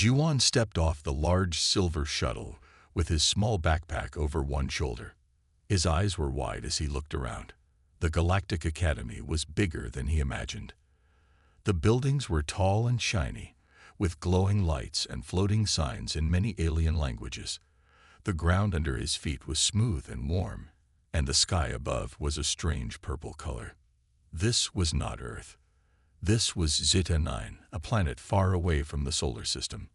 Juan stepped off the large silver shuttle with his small backpack over one shoulder. His eyes were wide as he looked around. The Galactic Academy was bigger than he imagined. The buildings were tall and shiny, with glowing lights and floating signs in many alien languages. The ground under his feet was smooth and warm, and the sky above was a strange purple color. This was not Earth. This was Zeta 9, a planet far away from the solar system.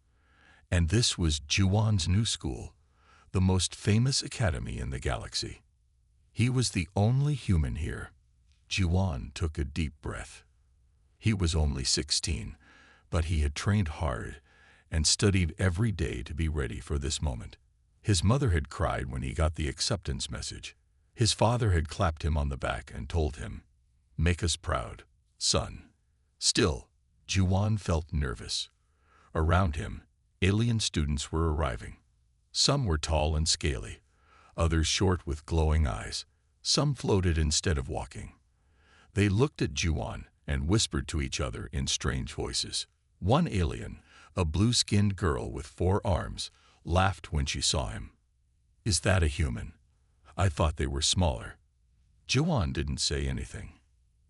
And this was Juwan's new school, the most famous academy in the galaxy. He was the only human here. Juwan took a deep breath. He was only 16, but he had trained hard and studied every day to be ready for this moment. His mother had cried when he got the acceptance message. His father had clapped him on the back and told him, "Make us proud, son." Still, Juwan felt nervous. Around him, alien students were arriving. Some were tall and scaly, others short with glowing eyes. Some floated instead of walking. They looked at Juwan and whispered to each other in strange voices. One alien, a blue-skinned girl with 4 arms, laughed when she saw him. "Is that a human? I thought they were smaller." Juwan didn't say anything.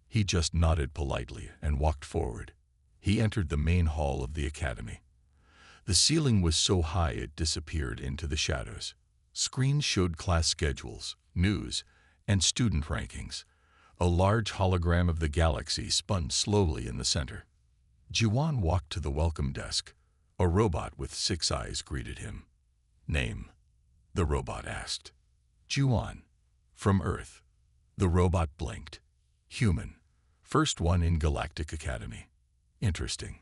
He just nodded politely and walked forward. He entered the main hall of the academy. The ceiling was so high it disappeared into the shadows. Screens showed class schedules, news, and student rankings. A large hologram of the galaxy spun slowly in the center. Juwan walked to the welcome desk. A robot with 6 eyes greeted him. "Name?" the robot asked. "Juwan. From Earth." The robot blinked. "Human. First one in Galactic Academy." "Interesting."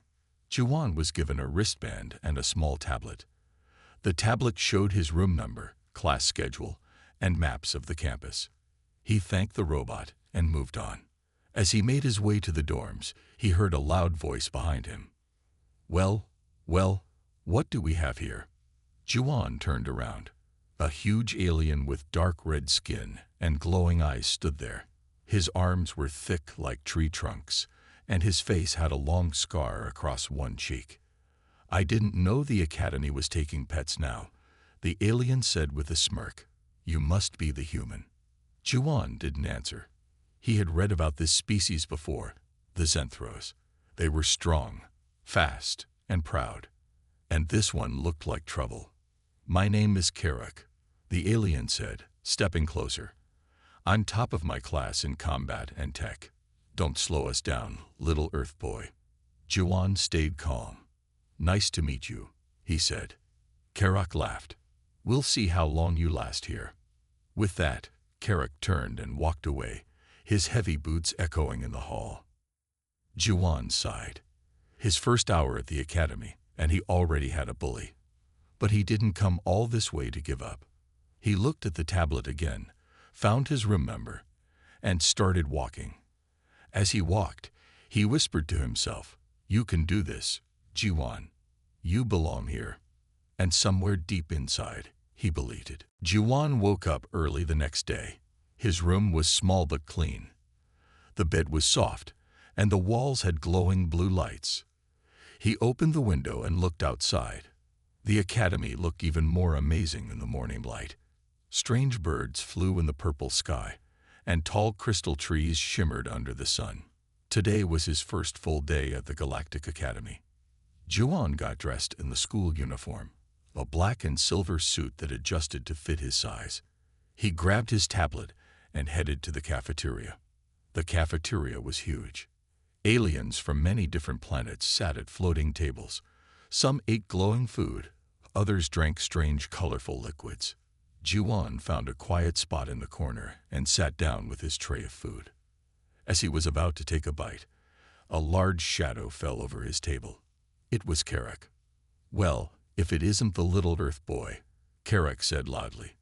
Juwan was given a wristband and a small tablet. The tablet showed his room number, class schedule, and maps of the campus. He thanked the robot and moved on. As he made his way to the dorms, he heard a loud voice behind him. Well, what do we have here?" Juwan turned around. A huge alien with dark red skin and glowing eyes stood there. His arms were thick like tree trunks, and his face had a long scar across one cheek. "I didn't know the academy was taking pets now," the alien said with a smirk. "You must be the human." Juwan didn't answer. He had read about this species before, the Zenthros. They were strong, fast, and proud. And this one looked like trouble. "My name is Karak," the alien said, stepping closer. "I'm top of my class in combat and tech. Don't slow us down, little Earth boy." Juwan stayed calm. "Nice to meet you," he said. Karak laughed. "We'll see how long you last here." With that, Karak turned and walked away, his heavy boots echoing in the hall. Juwan sighed. His first hour at the academy, and he already had a bully. But he didn't come all this way to give up. He looked at the tablet again, found his room number, and started walking. As he walked, he whispered to himself, "You can do this, Juwan. You belong here." And somewhere deep inside, he believed it. Juwan woke up early the next day. His room was small but clean. The bed was soft, and the walls had glowing blue lights. He opened the window and looked outside. The academy looked even more amazing in the morning light. Strange birds flew in the purple sky, and tall crystal trees shimmered under the sun. Today was his first full day at the Galactic Academy. Juwan got dressed in the school uniform, a black and silver suit that adjusted to fit his size. He grabbed his tablet and headed to the cafeteria. The cafeteria was huge. Aliens from many different planets sat at floating tables. Some ate glowing food, others drank strange, colorful liquids. Juwan found a quiet spot in the corner and sat down with his tray of food. As he was about to take a bite, a large shadow fell over his table. It was Karak. "Well, if it isn't the little Earth boy," Karak said loudly.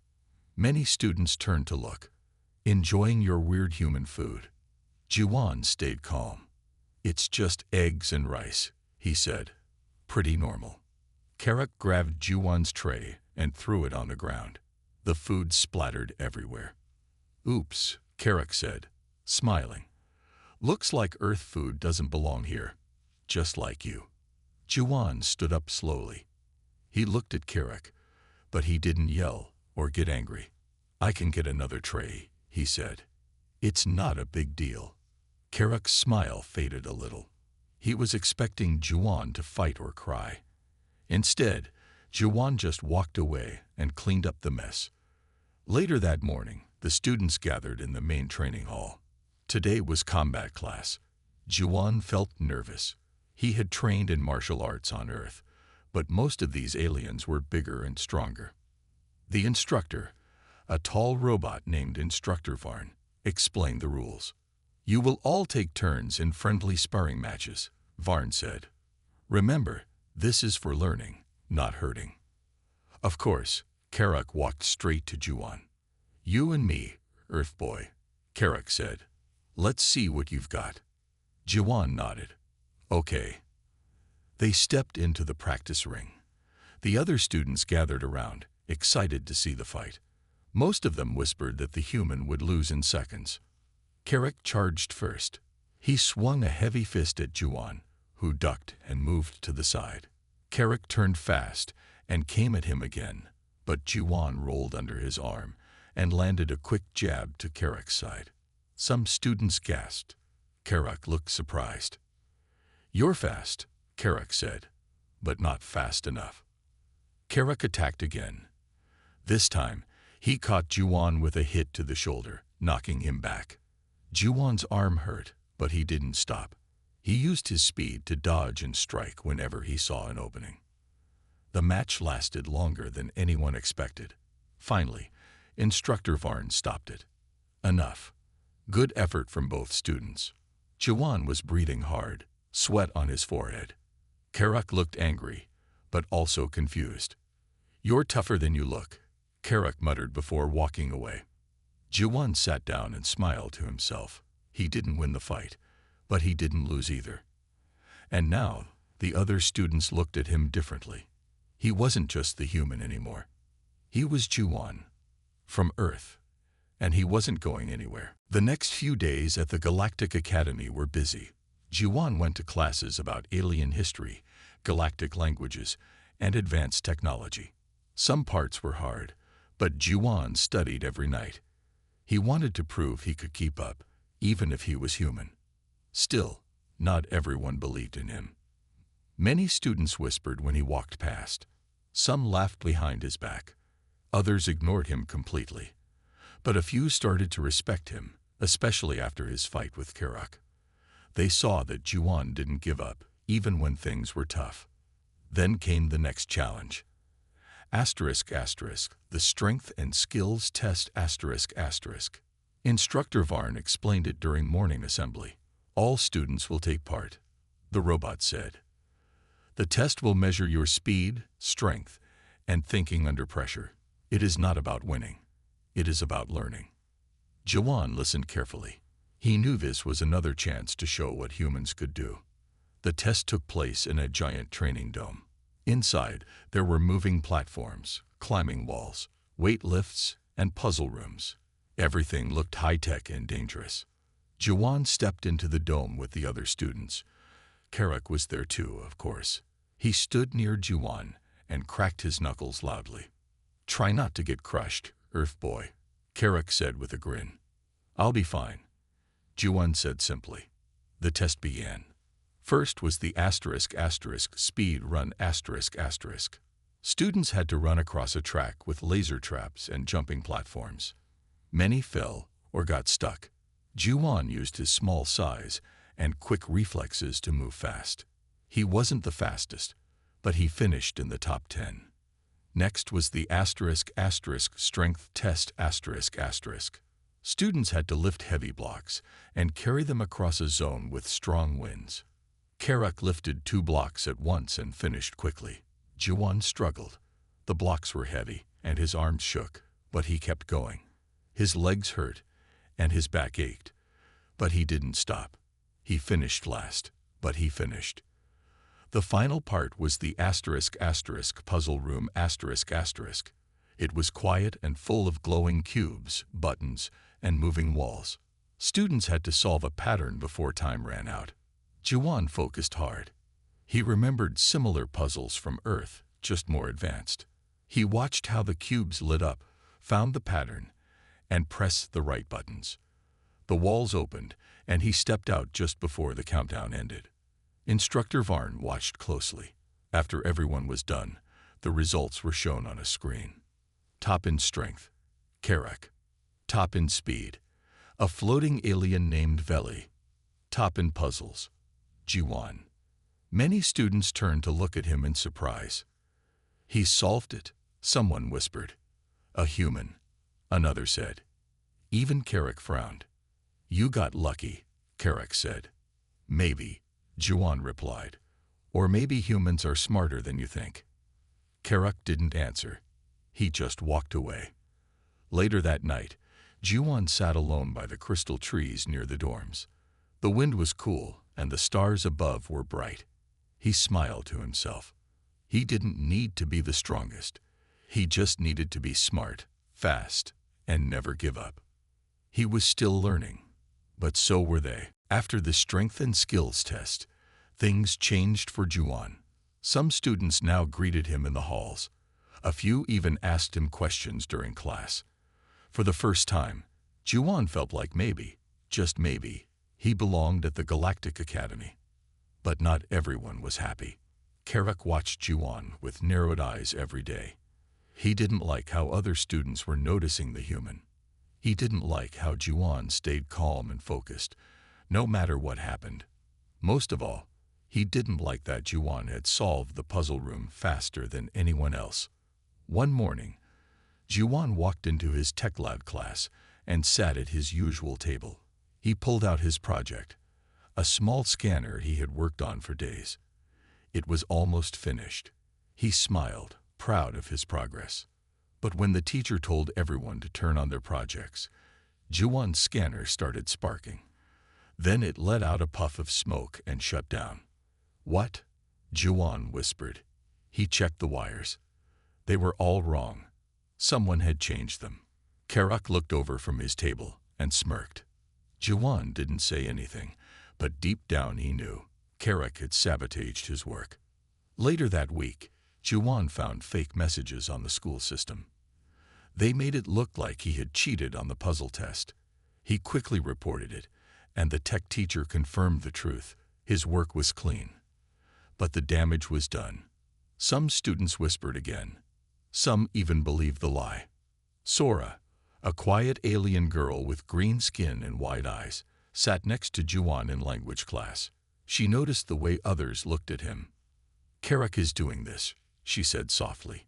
Many students turned to look. "Enjoying your weird human food?" Juwan stayed calm. "It's just eggs and rice," he said. "Pretty normal." Karak grabbed Juwan's tray and threw it on the ground. The food splattered everywhere. "Oops," Karak said, smiling. "Looks like Earth food doesn't belong here. Just like you." Juwan stood up slowly. He looked at Kerak, but he didn't yell or get angry. "I can get another tray," he said. "It's not a big deal." Kerak's smile faded a little. He was expecting Juwan to fight or cry. Instead, Juwan just walked away and cleaned up the mess. Later that morning, the students gathered in the main training hall. Today was combat class. Juwan felt nervous. He had trained in martial arts on Earth, but most of these aliens were bigger and stronger. The instructor, a tall robot named Instructor Varn, explained the rules. "You will all take turns in friendly sparring matches," Varn said. "Remember, this is for learning, not hurting." Of course, Kerak walked straight to Juwan. "You and me, Earth Boy," Kerak said. "Let's see what you've got." Juwan nodded. "Okay." They stepped into the practice ring. The other students gathered around, excited to see the fight. Most of them whispered that the human would lose in seconds. Kerak charged first. He swung a heavy fist at Juwan, who ducked and moved to the side. Kerak turned fast and came at him again, but Juwan rolled under his arm and landed a quick jab to Kerak's side. Some students gasped. Kerak looked surprised. "You're fast," Kerak said, "but not fast enough." Kerak attacked again. This time, he caught Juwan with a hit to the shoulder, knocking him back. Juwan's arm hurt, but he didn't stop. He used his speed to dodge and strike whenever he saw an opening. The match lasted longer than anyone expected. Finally, Instructor Varn stopped it. Enough. Good effort from both students. Juwan was breathing hard, sweat on his forehead. Kerak looked angry, but also confused. "You're tougher than you look," Kerak muttered before walking away. Juwan sat down and smiled to himself. He didn't win the fight, but he didn't lose either. And now, the other students looked at him differently. He wasn't just the human anymore. He was Juwan, from Earth, and he wasn't going anywhere. The next few days at the Galactic Academy were busy. Juwan went to classes about alien history, galactic languages, and advanced technology. Some parts were hard, but Juwan studied every night. He wanted to prove he could keep up, even if he was human. Still, not everyone believed in him. Many students whispered when he walked past. Some laughed behind his back. Others ignored him completely. But a few started to respect him, especially after his fight with Kerak. They saw that Juwan didn't give up, even when things were tough. Then came the next challenge. The strength and skills test ***. Instructor Varn explained it during morning assembly. "All students will take part," the robot said. "The test will measure your speed, strength, and thinking under pressure. It is not about winning. It is about learning." Juwan listened carefully. He knew this was another chance to show what humans could do. The test took place in a giant training dome. Inside, there were moving platforms, climbing walls, weight lifts, and puzzle rooms. Everything looked high-tech and dangerous. Juwan stepped into the dome with the other students. Kerak was there too, of course. He stood near Juwan and cracked his knuckles loudly. "Try not to get crushed, Earth Boy," Kerak said with a grin. "I'll be fine," Juwan said simply. The test began. First was the *** speed run ***. Students had to run across a track with laser traps and jumping platforms. Many fell or got stuck. Juwan used his small size and quick reflexes to move fast. He wasn't the fastest, but he finished in the top 10. Next was the *** strength test ***. Students had to lift heavy blocks and carry them across a zone with strong winds. Kerak lifted 2 blocks at once and finished quickly. Juwan struggled. The blocks were heavy, and his arms shook, but he kept going. His legs hurt, and his back ached, but he didn't stop. He finished last, but he finished. The final part was the *** puzzle room ***. It was quiet and full of glowing cubes, buttons, and moving walls. Students had to solve a pattern before time ran out. Juwan focused hard. He remembered similar puzzles from Earth, just more advanced. He watched how the cubes lit up, found the pattern, and pressed the right buttons. The walls opened, and he stepped out just before the countdown ended. Instructor Varn watched closely. After everyone was done, the results were shown on a screen. Top in strength, Karak. Top in speed, a floating alien named Veli. Top in puzzles, Jiwan. Many students turned to look at him in surprise. He solved it, someone whispered. A human, another said. Even Karak frowned. You got lucky, Karak said. Maybe, Jiwan replied. Or maybe humans are smarter than you think. Karak didn't answer. He just walked away. Later that night, Jiwan sat alone by the crystal trees near the dorms. The wind was cool, and the stars above were bright. He smiled to himself. He didn't need to be the strongest. He just needed to be smart, fast, and never give up. He was still learning, but so were they. After the strength and skills test, things changed for Jiwan. Some students now greeted him in the halls. A few even asked him questions during class. For the first time, Jiwan felt like maybe, just maybe, he belonged at the Galactic Academy. But not everyone was happy. Karak watched Jiwan with narrowed eyes every day. He didn't like how other students were noticing the human. He didn't like how Jiwan stayed calm and focused, no matter what happened. Most of all, he didn't like that Jiwan had solved the puzzle room faster than anyone else. One morning, Jiwan walked into his tech lab class and sat at his usual table. He pulled out his project, a small scanner he had worked on for days. It was almost finished. He smiled, proud of his progress. But when the teacher told everyone to turn on their projects, Jiwan's scanner started sparking. Then it let out a puff of smoke and shut down. What? Jiwan whispered. He checked the wires. They were all wrong. Someone had changed them. Karak looked over from his table and smirked. Jiwan didn't say anything, but deep down he knew Karak had sabotaged his work. Later that week, Jiwan found fake messages on the school system. They made it look like he had cheated on the puzzle test. He quickly reported it, and the tech teacher confirmed the truth. His work was clean. But the damage was done. Some students whispered again. Some even believed the lie. Sora, a quiet alien girl with green skin and wide eyes, sat next to Jiwan in language class. She noticed the way others looked at him. Karak is doing this, she said softly.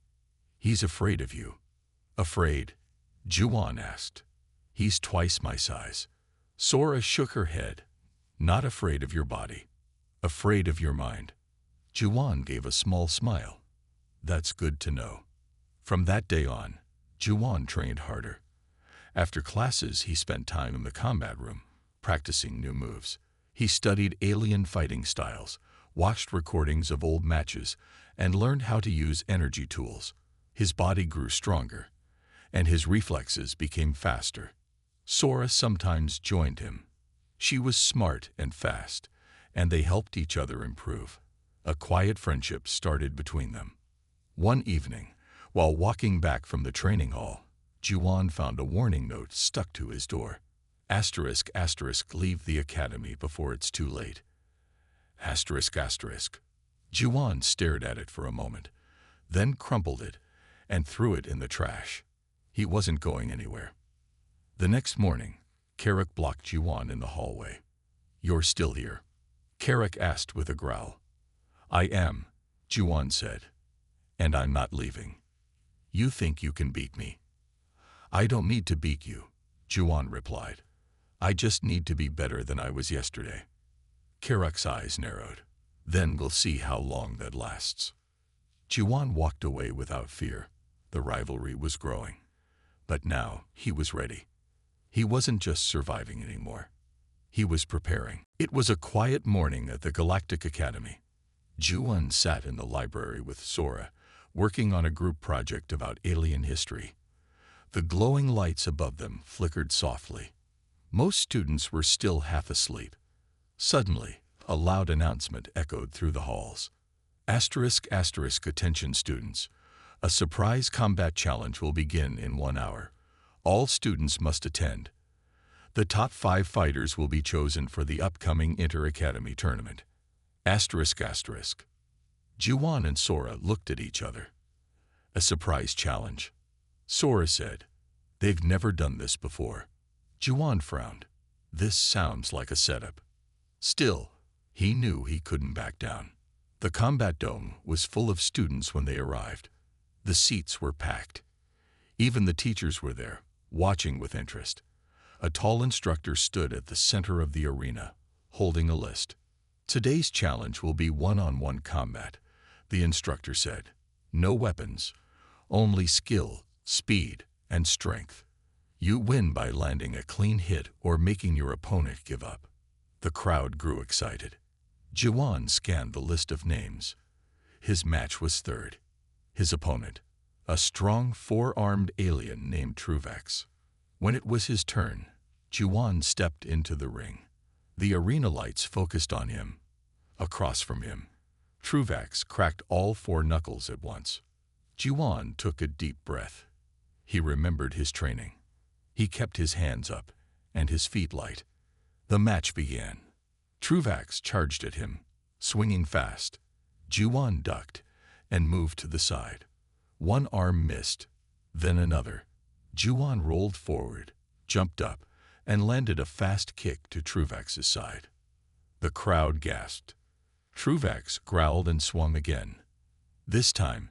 He's afraid of you. Afraid? Jiwan asked. He's twice my size. Sora shook her head. Not afraid of your body. Afraid of your mind. Jiwan gave a small smile. That's good to know. From that day on, Jiwan trained harder. After classes, he spent time in the combat room, practicing new moves. He studied alien fighting styles, watched recordings of old matches, and learned how to use energy tools. His body grew stronger, and his reflexes became faster. Sora sometimes joined him. She was smart and fast, and they helped each other improve. A quiet friendship started between them. One evening, while walking back from the training hall, Jiwan found a warning note stuck to his door. Asterisk, asterisk, leave the academy before it's too late. Asterisk, asterisk. Jiwan stared at it for a moment, then crumpled it and threw it in the trash. He wasn't going anywhere. The next morning, Karak blocked Jiwan in the hallway. You're still here? Karak asked with a growl. I am, Jiwan said, and I'm not leaving. You think you can beat me? I don't need to beat you, Jiwan replied. I just need to be better than I was yesterday. Karak's eyes narrowed. Then we'll see how long that lasts. Jiwan walked away without fear. The rivalry was growing. But now he was ready. He wasn't just surviving anymore. He was preparing. It was a quiet morning at the Galactic Academy. Jiwan sat in the library with Sora, working on a group project about alien history. The glowing lights above them flickered softly. Most students were still half asleep. Suddenly, A loud announcement echoed through the halls. Asterisk, asterisk, attention students. A surprise combat challenge will begin in 1 hour. All students must attend. The top 5 fighters will be chosen for the upcoming Inter-Academy tournament. Asterisk, asterisk. Juwon and Sora looked at each other. A surprise challenge. Sora said, "They've never done this before." Juwon frowned. This sounds like a setup. Still, he knew he couldn't back down. The combat dome was full of students when they arrived. The seats were packed. Even the teachers were there, watching with interest. A tall instructor stood at the center of the arena, holding a list. "Today's challenge will be one-on-one combat," the instructor said. "No weapons, only skill, speed, and strength. You win by landing a clean hit or making your opponent give up." The crowd grew excited. Juwon scanned the list of names. His match was third. His opponent, a strong 4-armed alien named Truvax. When it was his turn, Juwon stepped into the ring. The arena lights focused on him. Across from him, Truvax cracked all 4 knuckles at once. Juwon took a deep breath. He remembered his training. He kept his hands up and his feet light. The match began. Truvax charged at him, swinging fast. Juwon ducked and moved to the side. One arm missed, then another. Juwon rolled forward, jumped up, and landed a fast kick to Truvax's side. The crowd gasped. Truvax growled and swung again. This time,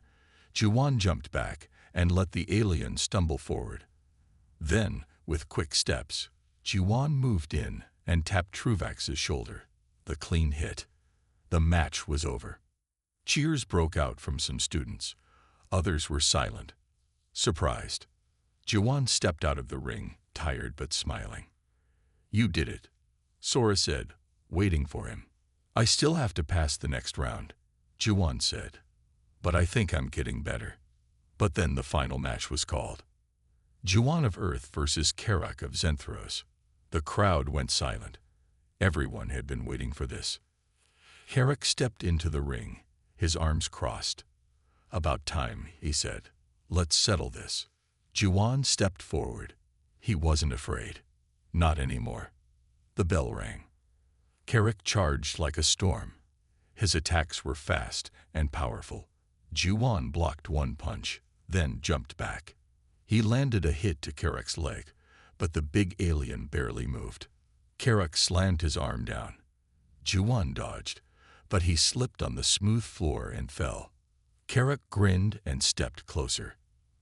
Juwon jumped back and let the alien stumble forward. Then, with quick steps, Juwon moved in and tapped Truvax's shoulder. The clean hit. The match was over. Cheers broke out from some students. Others were silent, surprised. Juwon stepped out of the ring, tired but smiling. "You did it," Sora said, waiting for him. "I still have to pass the next round," Juwon said. "But I think I'm getting better." But then the final match was called. Juwon of Earth versus Karuk of Zenthros. The crowd went silent. Everyone had been waiting for this. Karuk stepped into the ring, his arms crossed. "About time," he said. "Let's settle this." Juwon stepped forward. He wasn't afraid. Not anymore. The bell rang. Karuk charged like a storm. His attacks were fast and powerful. Juwon blocked one punch, then jumped back. He landed a hit to Karuk's leg, but the big alien barely moved. Karuk slammed his arm down. Juwon dodged, but he slipped on the smooth floor and fell. Karuk grinned and stepped closer.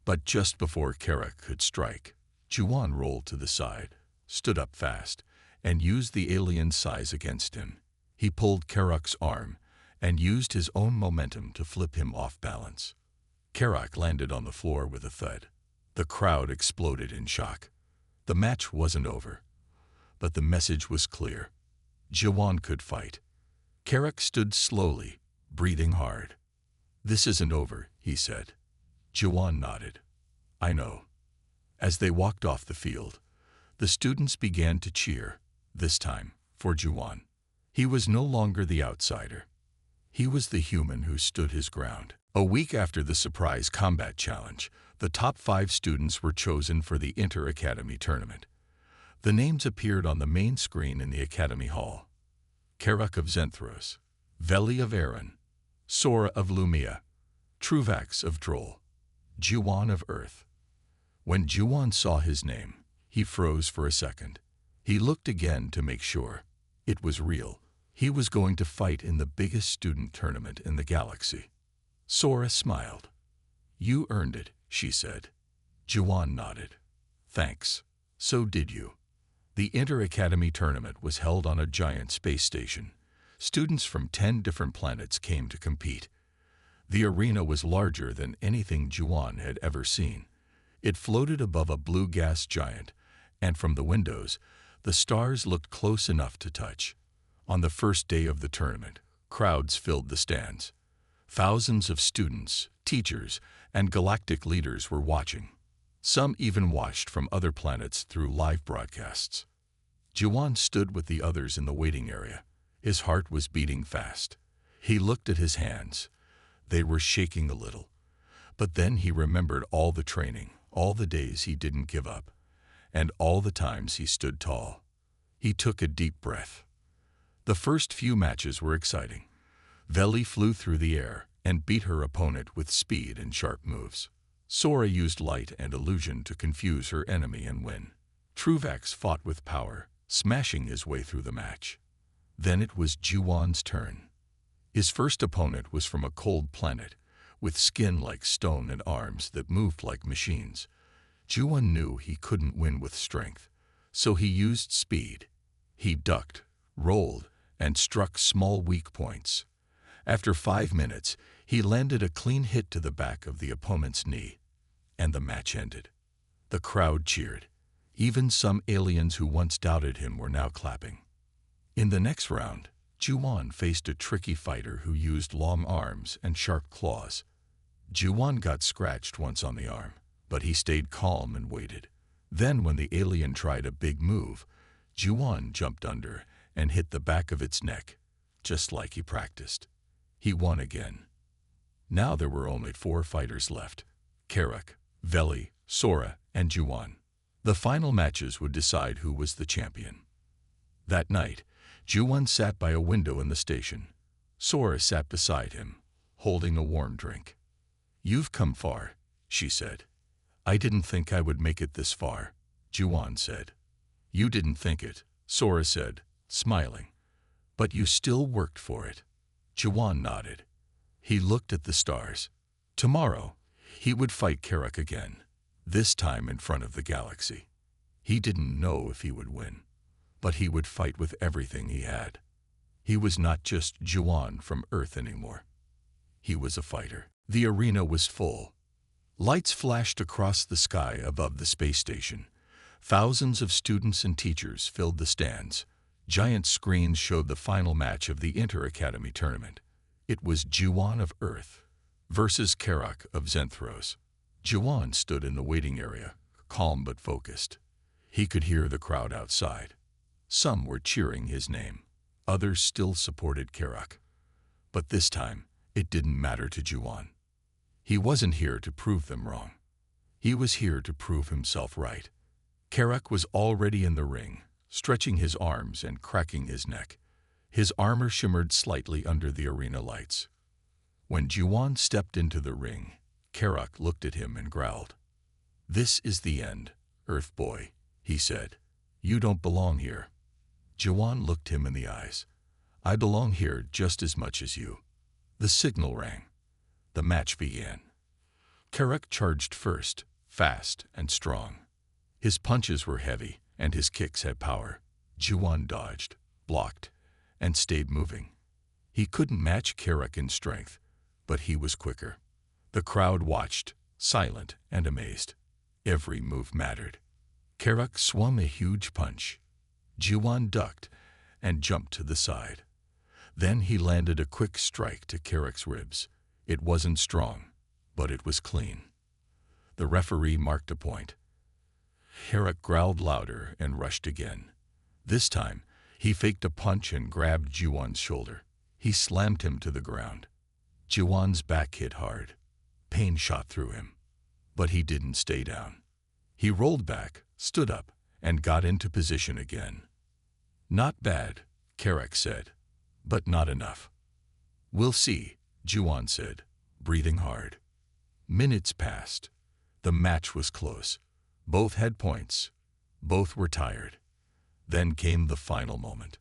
But just before Karuk could strike, Juwon rolled to the side, stood up fast, and used the alien's size against him. He pulled Karuk's arm and used his own momentum to flip him off balance. Karuk landed on the floor with a thud. The crowd exploded in shock. The match wasn't over, but the message was clear. Juwon could fight. Karuk stood slowly, breathing hard. "This isn't over," he said. Juwon nodded. "I know." As they walked off the field, the students began to cheer, this time for Juwon. He was no longer the outsider. He was the human who stood his ground. A week after the surprise combat challenge, the top 5 students were chosen for the Inter-Academy tournament. The names appeared on the main screen in the Academy Hall. Karuk of Zenthros, Veli of Aaron, Sora of Lumia, Truvax of Droll, Juwon of Earth. When Juwon saw his name, he froze for a second. He looked again to make sure. It was real. He was going to fight in the biggest student tournament in the galaxy. Sora smiled. "You earned it," she said. Juwon nodded. "Thanks. So did you." The Inter-Academy tournament was held on a giant space station. Students from 10 different planets came to compete. The arena was larger than anything Juwon had ever seen. It floated above a blue gas giant, and from the windows, the stars looked close enough to touch. On the first day of the tournament, crowds filled the stands. Thousands of students, teachers, and galactic leaders were watching. Some even watched from other planets through live broadcasts. Juwon stood with the others in the waiting area. His heart was beating fast. He looked at his hands. They were shaking a little. But then he remembered all the training, all the days he didn't give up, and all the times he stood tall. He took a deep breath. The first few matches were exciting. Veli flew through the air and beat her opponent with speed and sharp moves. Sora used light and illusion to confuse her enemy and win. Truvax fought with power, smashing his way through the match. Then it was Juwan's turn. His first opponent was from a cold planet, with skin like stone and arms that moved like machines. Juwan knew he couldn't win with strength, so he used speed. He ducked, rolled, and struck small weak points. After 5 minutes, he landed a clean hit to the back of the opponent's knee, and the match ended. The crowd cheered. Even some aliens who once doubted him were now clapping. In the next round, Juwan faced a tricky fighter who used long arms and sharp claws. Juwan got scratched once on the arm, but he stayed calm and waited. Then when the alien tried a big move, Juwan jumped under and hit the back of its neck, just like he practiced. He won again. Now there were only 4 fighters left: Karak, Veli, Sora, and Juwan. The final matches would decide who was the champion. That night, Juwan sat by a window in the station. Sora sat beside him, holding a warm drink. "You've come far," she said. "I didn't think I would make it this far," Juwan said. "You didn't think it," Sora said, smiling. "But you still worked for it." Juwan nodded. He looked at the stars. Tomorrow, he would fight Karak again, this time in front of the galaxy. He didn't know if he would win, but he would fight with everything he had. He was not just Juwan from Earth anymore. He was a fighter. The arena was full. Lights flashed across the sky above the space station. Thousands of students and teachers filled the stands. Giant screens showed the final match of the Inter-Academy tournament. It was Juwan of Earth versus Karak of Zenthros. Juwan stood in the waiting area, calm but focused. He could hear the crowd outside. Some were cheering his name. Others still supported Karak. But this time, it didn't matter to Juwan. He wasn't here to prove them wrong. He was here to prove himself right. Karak was already in the ring, stretching his arms and cracking his neck. His armor shimmered slightly under the arena lights. When Juwan stepped into the ring, Karak looked at him and growled. "This is the end, Earth Boy," he said. "You don't belong here." Juwan looked him in the eyes. "I belong here just as much as you." The signal rang. The match began. Karak charged first, fast and strong. His punches were heavy, and his kicks had power. Juwan dodged, blocked, and stayed moving. He couldn't match Karak in strength, but he was quicker. The crowd watched, silent and amazed. Every move mattered. Karak swung a huge punch. Juwan ducked and jumped to the side. Then he landed a quick strike to Karak's ribs. It wasn't strong, but it was clean. The referee marked a point. Karak growled louder and rushed again. This time, he faked a punch and grabbed Juwan's shoulder. He slammed him to the ground. Juwan's back hit hard. Pain shot through him. But he didn't stay down. He rolled back, stood up, and got into position again. "Not bad," Karak said, "but not enough." "We'll see," Juwan said, breathing hard. Minutes passed. The match was close. Both had points. Both were tired. Then came the final moment.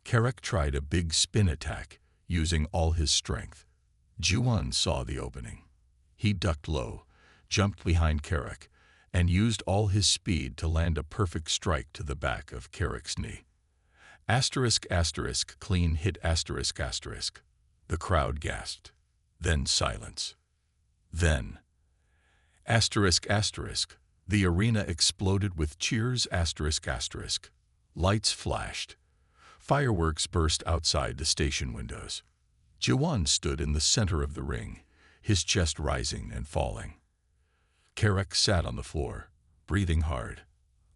Karak tried a big spin attack, using all his strength. Juwan saw the opening. He ducked low, jumped behind Karak, and used all his speed to land a perfect strike to the back of Karak's knee. Asterisk asterisk clean hit asterisk asterisk. The crowd gasped. Then silence. Then asterisk asterisk. The arena exploded with cheers asterisk asterisk. Lights flashed. Fireworks burst outside the station windows. Juwan stood in the center of the ring, his chest rising and falling. Karak sat on the floor, breathing hard,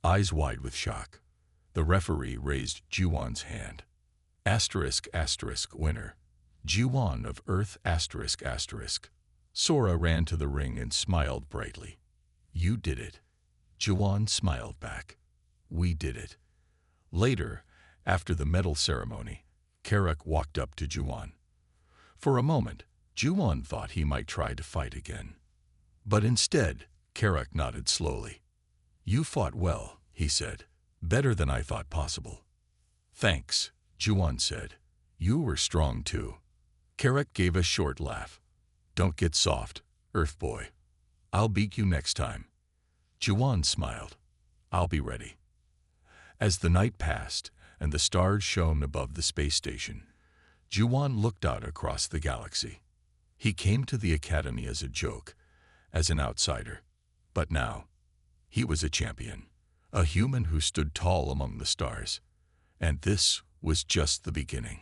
eyes wide with shock. The referee raised Juwan's hand. Winner. Juwon of Earth Sora ran to the ring and smiled brightly. You did it. Juwon smiled back. We did it. Later, after the medal ceremony, Karak walked up to Juwon. For a moment, Juwon thought he might try to fight again. But instead, Karak nodded slowly. You fought well, he said. Better than I thought possible. Thanks, Juwon said. You were strong too. Karak gave a short laugh. Don't get soft, Earth Boy. I'll beat you next time. Juwon smiled. I'll be ready. As the night passed and the stars shone above the space station, Juwon looked out across the galaxy. He came to the academy as a joke, as an outsider. But now, he was a champion, a human who stood tall among the stars. And this was just the beginning.